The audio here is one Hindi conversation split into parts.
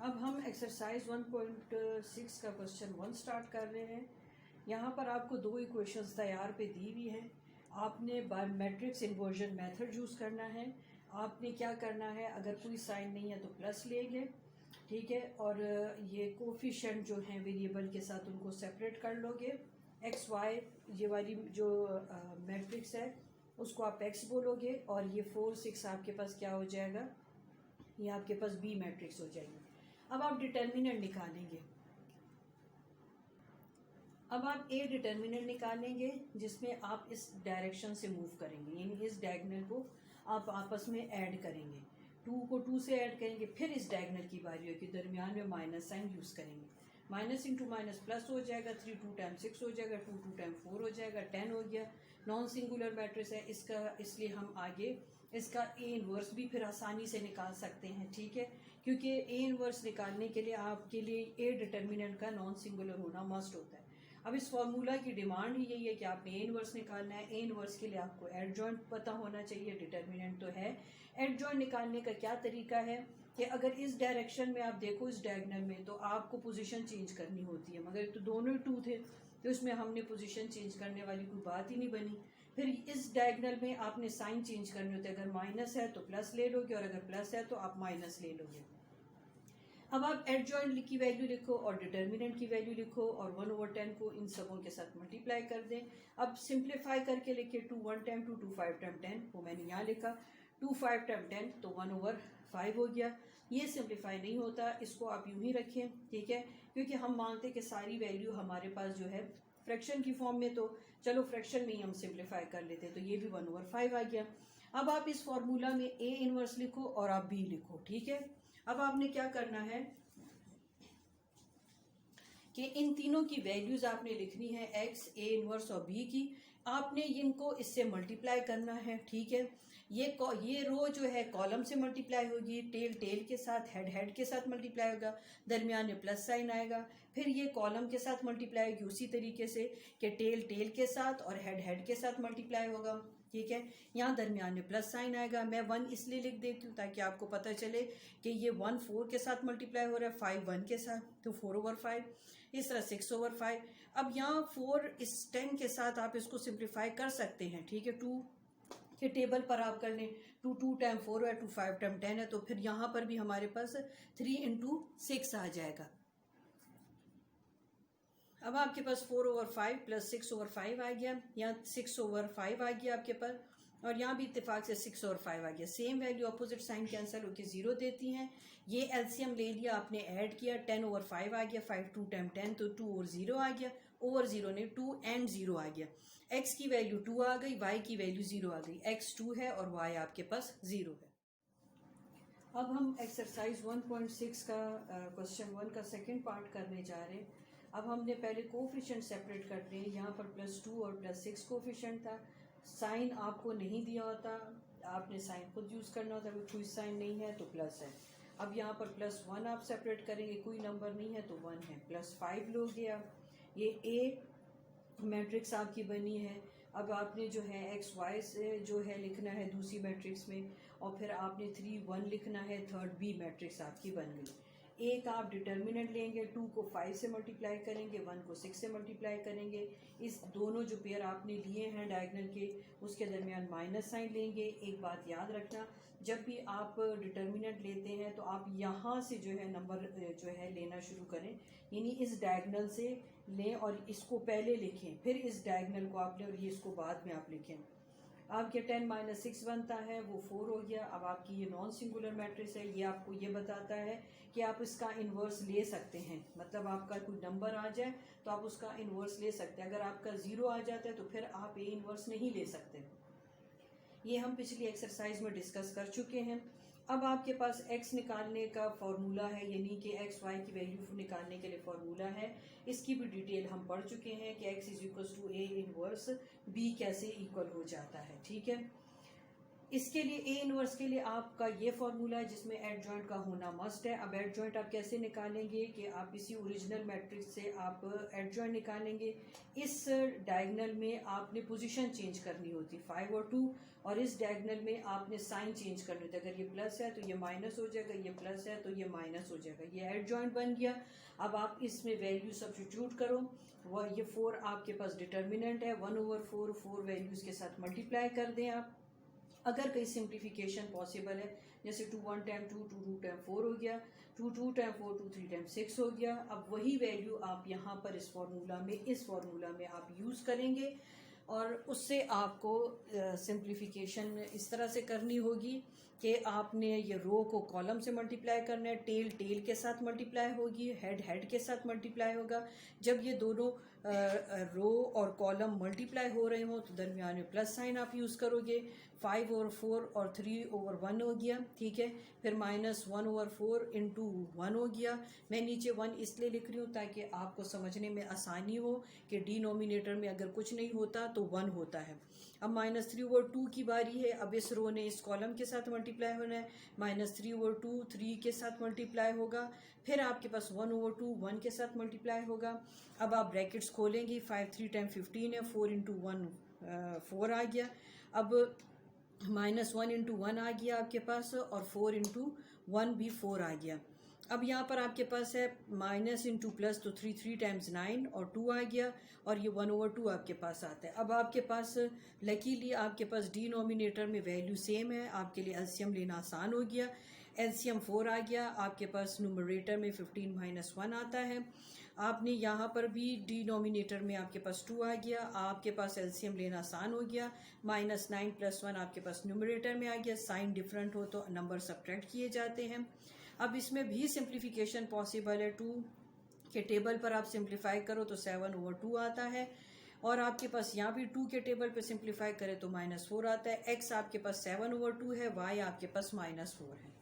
अब हम एक्सरसाइज 1.6 का क्वेश्चन 1 स्टार्ट कर रहे हैं। यहाँ पर आपको दो इक्वेशंस तैयार पे दी हुई हैं। आपने by matrix inversion method use करना है। आपने क्या करना है, अगर कोई साइन नहीं है तो प्लस लेंगे, ठीक है। और ये कोफिशिएंट जो हैं वेरिएबल के साथ उनको सेपरेट कर लोगे। एक्स वाई ये वाली जो मैट्रिक्स है उसको आप एक्स बोलोगे, और ये 4 6 आपके पास क्या हो जाएगा, ये आपके पास बी मैट्रिक्स हो जाएगी। अब आप डिटर्मिनेंट निकालेंगे। अब आप ए डिटर्मिनेंट निकालेंगे जिसमें आप इस डायरेक्शन से मूव करेंगे, यानी इस डायगोनल को आप आपस में ऐड करेंगे। 2 को 2 से ऐड करेंगे, फिर इस डायगोनल की बारी होगी, दरमियान में माइनस साइन यूज़ करेंगे। माइनस इंटू माइनस प्लस हो जाएगा, 3 2 टाइम 6 हो जाएगा, 2 2 टाइम 4 हो जाएगा, 10 हो गया। नॉन सिंगुलर मैट्रिक्स है इसका, इसलिए हम आगे इसका ए इन्वर्स भी फिर आसानी से निकाल सकते हैं, ठीक है। क्योंकि ए इन्वर्स निकालने के लिए आपके लिए ए डिटर्मिनेंट का नॉन सिंगुलर होना मस्ट होता है। अब इस फार्मूला की डिमांड ही यही है कि आपने ए इन्वर्स निकालना है। ए इन्वर्स के लिए आपको एडजॉइंट पता होना चाहिए, डिटर्मिनेंट तो है। एडजॉइंट निकालने का क्या तरीका है कि अगर इस डायरेक्शन में आप देखो इस डायगोनल में, तो आपको पोजीशन चेंज करनी होती है, मगर तो दोनों ही 2 थे तो इसमें हमने पोजीशन चेंज करने वाली कोई बात ही नहीं बनी। फिर इस डायगोनल में आपने साइन चेंज करने होते हैं, अगर माइनस है तो प्लस ले लोगे, और अगर प्लस है तो आप माइनस ले लोगे। अब आप एडजॉइंट की वैल्यू लिखो और डिटर्मिनेंट की वैल्यू लिखो, और 1/10 को इन सबों के साथ मल्टीप्लाई कर दें। अब सिंप्लीफाई करके लिखे 2 1 टाइम 2 2 5 टाइम 10, वो मैंने यहाँ लिखा 2 5 टाइम 10 तो 1/5 हो गया। ये सिंप्लीफाई नहीं होता, इसको आप यूं ही रखें, ठीक है। क्योंकि हम मानते कि सारी वैल्यू हमारे पास जो है फ्रैक्शन की फॉर्म में, तो चलो फ्रैक्शन में ही हम सिंप्लीफाई कर लेते, तो ये भी 1/5 आ गया। अब आप इस फॉर्मूला में ए इनवर्स लिखो और आप बी लिखो, ठीक है। अब आपने क्या करना है कि इन तीनों की वैल्यूज आपने लिखनी है, एक्स, ए इनवर्स और बी की। आपने इनको इससे मल्टीप्लाई करना है, ठीक है। ये रो जो है कॉलम से मल्टीप्लाई होगी, टेल टेल के साथ, हेड हेड के साथ मल्टीप्लाई होगा, दरमियान में प्लस साइन आएगा। फिर ये कॉलम के साथ मल्टीप्लाई होगी उसी तरीके से कि टेल टेल के साथ और हेड हेड के साथ मल्टीप्लाई होगा, ठीक है। यहाँ दरमियान में प्लस साइन आएगा। मैं 1 इसलिए लिख देती हूँ ताकि आपको पता चले कि ये 1 4 के साथ मल्टीप्लाई हो रहा है, 5 1 के साथ, तो 4/5, इस तरह 6/5। अब यहाँ 4 इस 10 के साथ आप इसको सिंप्लीफाई कर सकते हैं, ठीक है। 2 के टेबल पर आप कर लें, 2 2 टाइम 4 है, 2 5 टाइम 10 है, तो फिर यहाँ पर भी हमारे पास 3 × 6 आ जाएगा। अब आपके पास 4/5 प्लस 6/5 आ गया, यहाँ 6/5 आ गया आपके पास, और यहाँ भी इत्तेफाक से 6/5 आ गया। Same value opposite sign cancel होकर 0 देती हैं। ये एलसीएम ले लिया आपने, ऐड किया, 10/5 आ गया, 5 2 टाइम 10 तो 2 और 0 आ गया, ओवर 0 ने 2 एंड 0 आ गया। एक्स की वैल्यू 2 आ गई, वाई की वैल्यू 0 आ गई। एक्स 2 है और वाई आपके पास 0 है। अब हम एक्सरसाइज 1.6 का क्वेश्चन 1 का सेकेंड पार्ट करने जा रहे हैं। अब हमने पहले कोफिशिएंट सेपरेट करते हैं। यहाँ पर +2 और +6 कोफिशिएंट था। साइन आपको नहीं दिया होता, आपने साइन खुद यूज़ करना होता है। कोई साइन नहीं है तो प्लस है। अब यहाँ पर +1 आप सेपरेट करेंगे, कोई नंबर नहीं है तो 1 है। +5 लोगे आप, ये ए मैट्रिक्स आपकी बनी है। अब आपने जो है एक्स वाई से जो है लिखना है दूसरी मैट्रिक्स में, और फिर आपने 3 1 लिखना है, थर्ड बी मैट्रिक्स आपकी बन गई। ए का आप डिटर्मिनेंट लेंगे, 2 को 5 से मल्टीप्लाई करेंगे, 1 को 6 से मल्टीप्लाई करेंगे। इस दोनों जो पेयर आपने लिए हैं डायगोनल के, उसके दरमियान माइनस साइन लेंगे। एक बात याद रखना, जब भी आप डिटर्मिनेंट लेते हैं तो आप यहाँ से जो है नंबर जो है लेना शुरू करें, यानी इस डायगोनल से लें और इसको पहले लिखें, फिर इस डायगोनल को आप लें और ये इसको बाद में आप लिखें। आपके 10 - 6 बनता है, वो 4 हो गया। अब आपकी ये नॉन सिंगुलर मैट्रिक्स है, ये आपको ये बताता है कि आप इसका इन्वर्स ले सकते हैं। मतलब आपका कोई नंबर आ जाए तो आप उसका इन्वर्स ले सकते हैं। अगर आपका 0 आ जाता है तो फिर आप ए इन्वर्स नहीं ले सकते। ये हम पिछली एक्सरसाइज में डिस्कस कर चुके हैं। अब आपके पास x निकालने का फॉर्मूला है, यानी कि एक्स वाई की वैल्यू निकालने के लिए फॉर्मूला है। इसकी भी डिटेल हम पढ़ चुके हैं कि x = a इनवर्स b कैसे इक्वल हो जाता है, ठीक है। इसके लिए ए इनवर्स के लिए आपका ये फॉर्मूला है जिसमें एडजॉइंट का होना मस्ट है। अब एडजॉइंट आप कैसे निकालेंगे कि आप इसी ओरिजिनल मैट्रिक्स से आप एडजॉइंट निकालेंगे। इस डायगोनल में आपने पोजीशन चेंज करनी होती 5 और 2, और इस डायगोनल में आपने साइन चेंज करनी होती है। अगर ये प्लस है तो ये माइनस हो जाएगा, ये प्लस है तो ये माइनस हो जाएगा। ये एडजॉइंट बन गया। अब आप इसमें वैल्यू सब्स्टिट्यूट करो। वह ये 4 आपके पास डिटर्मिनेंट है, 1/4 4 वैल्यूज के साथ मल्टीप्लाई कर दें आप। अगर कहीं सिंप्लीफिकेशन पॉसिबल है, जैसे 2 1 टाइम 2 2 टाइम 4 हो गया, 2 2 टाइम 4 2 3 टाइम 6 हो गया। अब वही वैल्यू आप यहाँ पर इस फॉर्मूला में आप यूज़ करेंगे, और उससे आपको सिंप्लीफिकेशन इस तरह से करनी होगी कि आपने ये रो को कॉलम से मल्टीप्लाई करना है, टेल टेल के साथ मल्टीप्लाई होगी, हेड हेड के साथ मल्टीप्लाई होगा। जब ये दोनों रो और कॉलम मल्टीप्लाई हो रहे हो तो दरमियान में प्लस साइन आप यूज़ करोगे। 5 और 4 और 3 ओवर 1 हो गया, ठीक है। फिर -1/4 इंटू 1 हो गया। मैं नीचे 1 इसलिए लिख रही हूँ ताकि आपको समझने में आसानी हो कि डिनोमिनेटर में अगर कुछ नहीं होता तो 1 होता है। अब -3/2 की बारी है। अब इस रो ने इस कॉलम के साथ मल्टीप्लाई होना है, -3/2 3 के साथ मल्टीप्लाई होगा। फिर आपके पास 1/2 1 के साथ मल्टीप्लाई होगा। अब आप ब्रैकेट्स खोलेंगी, 5 3 टाइम 15 है, 4 इंटू 1 4 आ गया। अब -1 इंटू 1 आ गया आपके पास, और 4 इंटू 1 भी 4 आ गया। अब यहाँ पर आपके पास है माइनस इंटू प्लस, तो 3 3 टाइम्स 9 और 2 आ गया, और ये 1/2 आपके पास आता है। अब आपके पास लकीली आपके पास डिनोमिनेटर में वैल्यू सेम है, आपके लिए एलसीएम लेना आसान हो गया। एलसीएम 4 आ गया आपके पास, न्यूमरेटर में 15 - 1 आता है। आपने यहाँ पर भी डिनोमिनेटर में आपके पास 2 आ गया, आपके पास एलसीएम लेना आसान हो गया। -9 + 1 आपके पास न्यूमरेटर में आ गया। साइन डिफरेंट हो तो नंबर सब्ट्रैक्ट किए जाते हैं। अब इसमें भी सिंप्लीफिकेशन पॉसिबल है। 2 के टेबल पर आप सिंप्लीफाई करो तो 7/2 आता है, और आपके पास यहाँ भी 2 के टेबल पर सिंप्लीफाई करें तो -4 आता है। एक्स आपके पास 7/2 है, वाई आपके पास -4 है।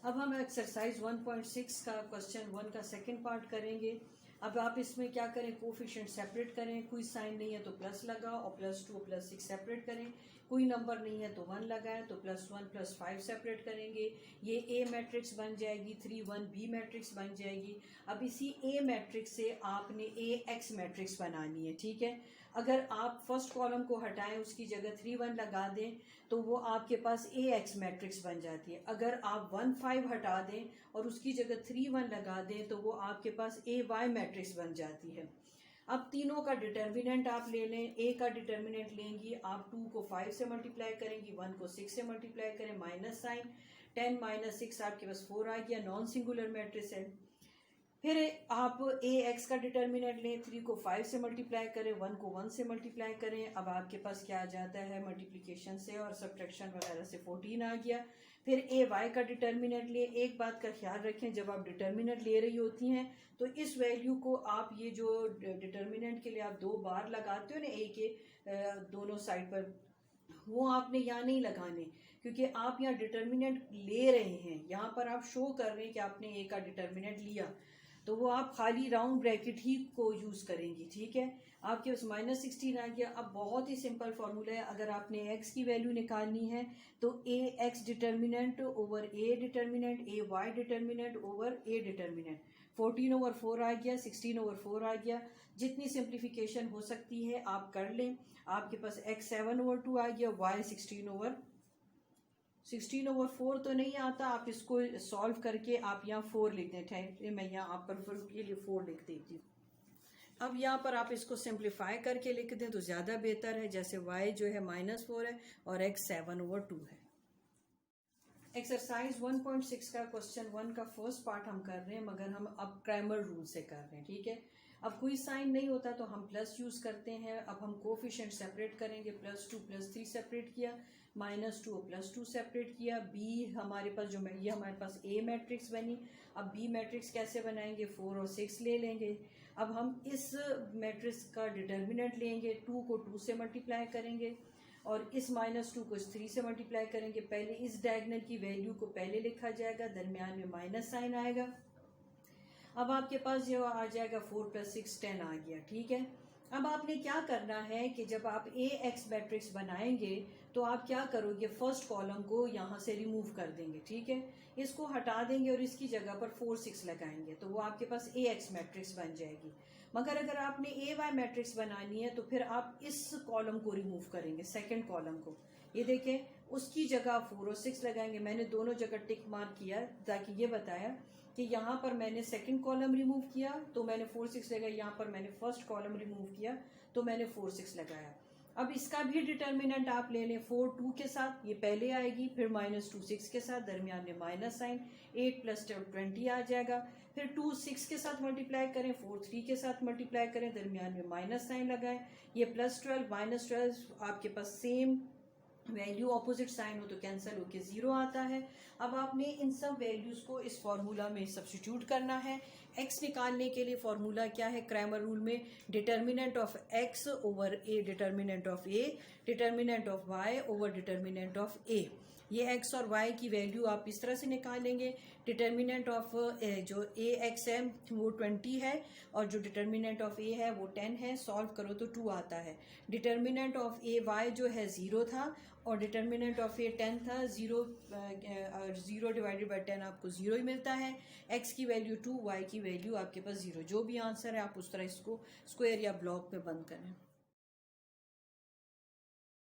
अब हम एक्सरसाइज 1.6 का क्वेश्चन 1 का सेकंड पार्ट करेंगे। अब आप इसमें क्या करें, कोफिशिएंट सेपरेट करें। कोई साइन नहीं है तो प्लस लगाओ, और +2 और +6 सेपरेट करें। कोई नंबर नहीं है तो 1 लगाएं, तो +1 +5 सेपरेट करेंगे। ये ए मैट्रिक्स बन जाएगी, 3 1 बी मैट्रिक्स बन जाएगी। अब इसी ए मैट्रिक्स से आपने ए एक्स मैट्रिक्स बनानी है, ठीक है। अगर आप फर्स्ट कॉलम को हटाएं, उसकी जगह 3 1 लगा दें, तो वो आपके पास ए एक्स मैट्रिक्स बन जाती है। अगर आप 1 5 हटा दें और उसकी जगह 3 1 लगा दें, तो वो आपके पास ए वाई मैट्रिक्स बन जाती है। अब तीनों का डिटर्मिनेंट आप ले लें। ए का डिटर्मिनेंट लेंगी आप, 2 को 5 से मल्टीप्लाई करेंगी, 1 को 6 से मल्टीप्लाई करें, माइनस साइन, 10 - 6 आपके पास 4 आ गया, नॉन सिंगुलर मैट्रिक्स है। फिर आप ए एक्स का डिटर्मिनेंट लें, 3 को 5 से मल्टीप्लाई करें, 1 को 1 से मल्टीप्लाई करें। अब आपके पास क्या आ जाता है, मल्टीप्लिकेशन से और सब्ट्रैक्शन वगैरह से 14 आ गया। फिर ए वाई का डिटर्मिनेंट लें। एक बात का ख्याल रखें, जब आप डिटर्मिनेंट ले रही होती हैं तो इस वैल्यू को आप, ये जो डिटर्मिनेंट के लिए आप 2 बार लगाते हो ना ए के दोनों साइड पर, वो आपने यहाँ नहीं लगाने, क्योंकि आप यहाँ डिटर्मिनेंट ले रहे हैं। यहाँ पर आप शो कर रहे हैं कि आपने ए का डिटर्मिनेंट लिया, तो वो आप खाली राउंड ब्रैकेट ही को यूज़ करेंगी, ठीक है। आपके पास -16 आ गया। अब बहुत ही सिंपल फॉर्मूला है, अगर आपने एक्स की वैल्यू निकालनी है तो A X determinant over A determinant, A Y determinant over A determinant. 14/4 आ गया, 16/4 आ गया। जितनी सिंप्लीफिकेशन हो सकती है आप कर लें। आपके पास एक्स 7/2 आ गया, वाई 16/4 तो नहीं आता। आप इसको सॉल्व करके आप यहाँ 4 लिख दें। ठीक है, मैं यहाँ आप पर के लिए 4 लिख देती हूँ। अब यहाँ पर आप इसको सिंप्लीफाई करके लिख दें तो ज़्यादा बेहतर है। जैसे y जो है -4 है और x 7/2 है। एक्सरसाइज 1.6 का क्वेश्चन 1 का फर्स्ट पार्ट हम कर रहे हैं, मगर हम अब क्रैमर रूल से कर रहे हैं, ठीक है। अब कोई साइन नहीं होता तो हम प्लस यूज़ करते हैं। अब हम कोफिशिएंट सेपरेट करेंगे। +2 +3 सेपरेट किया, -2 +2 सेपरेट किया। बी हमारे पास जो ये हमारे पास ए मैट्रिक्स बनी। अब बी मैट्रिक्स कैसे बनाएंगे, 4 और 6 ले लेंगे। अब हम इस मैट्रिक्स का डिटर्मिनेंट लेंगे, 2 को 2 से मल्टीप्लाई करेंगे और इस -2 को इस 3 से मल्टीप्लाई करेंगे। पहले इस डायगोनल की वैल्यू को पहले लिखा जाएगा, दरमियान में माइनस साइन आएगा। अब आपके पास जो आ जाएगा 4 + 6 10 आ गया, ठीक है। अब आपने क्या करना है कि जब आप ए एक्स मैट्रिक्स बनाएंगे तो आप क्या करोगे, फर्स्ट कॉलम को यहाँ से रिमूव कर देंगे, ठीक है, इसको हटा देंगे और इसकी जगह पर 4 6 लगाएंगे तो वो आपके पास ए एक्स मैट्रिक्स बन जाएगी। मगर अगर आपने ए वाई मैट्रिक्स बनानी है तो फिर आप इस कॉलम को रिमूव करेंगे, सेकेंड कॉलम को, ये देखें, उसकी जगह 4 और 6 लगाएंगे। मैंने दोनों जगह टिक मार्क किया ताकि ये बताया कि यहाँ पर मैंने सेकंड कॉलम रिमूव किया तो मैंने 4 6 लगाया, यहाँ पर मैंने फर्स्ट कॉलम रिमूव किया तो मैंने 4 6 लगाया। अब इसका भी डिटर्मिनेंट आप ले लें 4 2 के साथ, ये पहले आएगी, फिर -2 6 के साथ, दरमियान में माइनस साइन, 8 + 20 आ जाएगा, फिर 2 6 के साथ मल्टीप्लाई करें, 4 3 के साथ मल्टीप्लाई करें, दरमियान में माइनस साइन लगाएं, ये +12 -12 आपके पास सेम वैल्यू ऑपोजिट साइन हो तो कैंसिल होके 0 आता है। अब आपने इन सब वैल्यूज को इस फॉर्मूला में सब्स्टिट्यूट करना है। एक्स निकालने के लिए फॉर्मूला क्या है, क्रैमर रूल में determinant of X over A determinant of A, determinant of Y over determinant of A. ये एक्स और वाई की वैल्यू आप इस तरह से निकालेंगे, डिटर्मिनेंट ऑफ जो ए एक्स है वो 20 है और जो डिटर्मिनेंट ऑफ ए है वो 10 है, सॉल्व करो तो 2 आता है। डिटर्मिनेंट ऑफ ए वाई जो है 0 था और डिटर्मिनेंट ऑफ ए 10 था, 0 डिवाइडेड बाई 10 आपको 0 ही मिलता है। एक्स की वैल्यू 2, वाई की वैल्यू आपके पास 0, जो भी आंसर है आप उस तरह इसको स्क्वायर या ब्लॉक में बंद करें।